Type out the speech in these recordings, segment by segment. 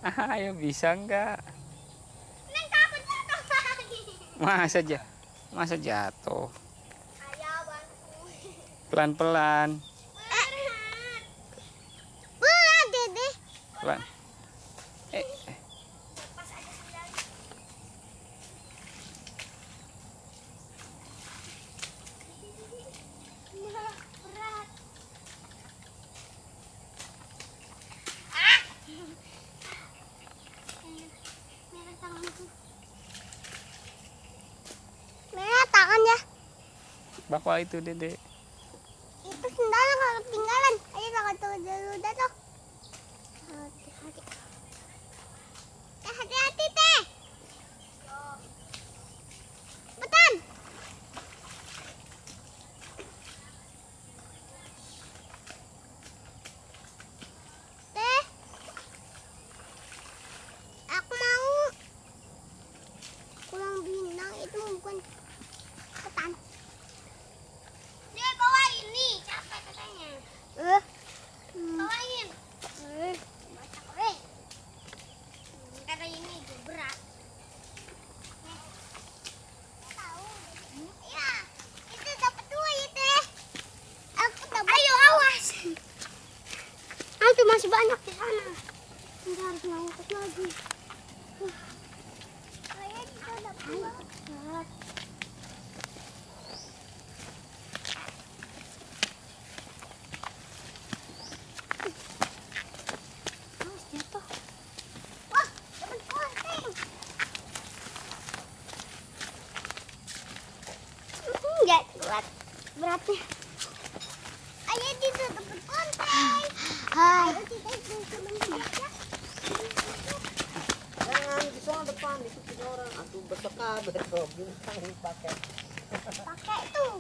Ayo, bisa enggak? Neng takut jatuh lagi. Masa jatuh? Ayo bantu. Pelan-pelan. Berat Dede. Pelan. Lepas aja sendalnya. Berat. Merah tanganku. Merah tangannya. Bawa itu, Dede. Itu sendalnya kalau ketinggalan. Ayo takut dulu dah tuh. Hati-hati teh. Betan. Teh. Aku mau pulang bintang itu bukan betan. Dia bawa ini capek katanya. Bawain. Baca kore. Karena ini berat. Tahu. Ya, itu dapat 2 ya teh. Aku dapat. Ayo awas. Itu masih banyak di sana. Kita harus ngangkut lagi. Kayaknya kita dapat banget. Awas jatuh. Wah, dapat konteng. Enggak kuat beratnya. Ayo kita dapat konteng. Hai. Jangan di sana depan ikutin orang. Aku bersekabut kok bintang pakai. Pakai tuh.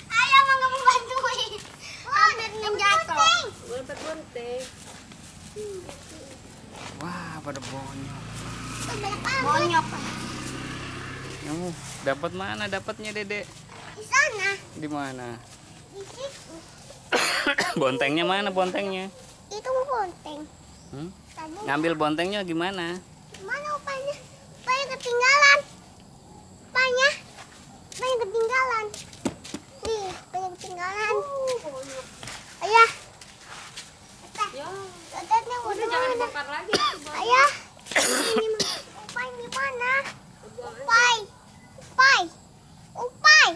Ayo mau kamu bantuin. Hampir jatuh. Gunting. Wah, pada bonyok. Bonyok. Kamu dapat mana dapatnya, Dede? Di sana. Di mana? Di situ. Bontengnya mana bontengnya? Itu konteng. Tadi Ngambil bontengnya gimana? mana upanya? Upanya ketinggalan. Upanya ketinggalan. Nih, upanya ketinggalan. Ayah. Ya, Tetenya udah udah jangan mana? dibakar lagi. Ayah. Ini upai di mana? Upai. Upai. Upai.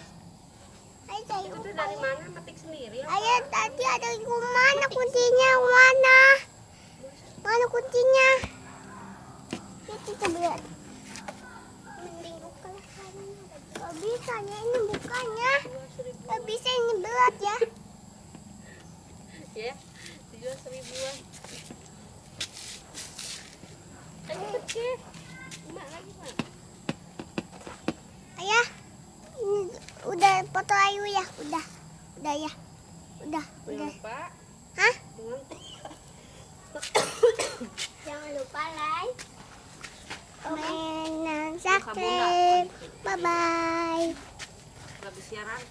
Ayo cari Itu upai. dari mana? Petik sendiri. Ayah tadi ada mana kuncinya? Mana? Mana kuncinya? Itu sebelah. Mending buka lah kayaknya. Gak bisa ya ini bukanya. Gak bisa ini berat ya. Ya, dijual 1000-an. Ini kecil. Mak lagi, Mak. Ayah, ini udah foto Ayu ya? Udah ya. Udah. Jangan lupa. Hah? Jangan Jangan lupa like, komen, dan subscribe. Bye bye. habis siaran.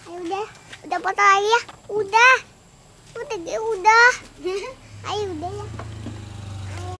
Ayo udah foto Ayu ya? Udah dia udah. Ayo udah.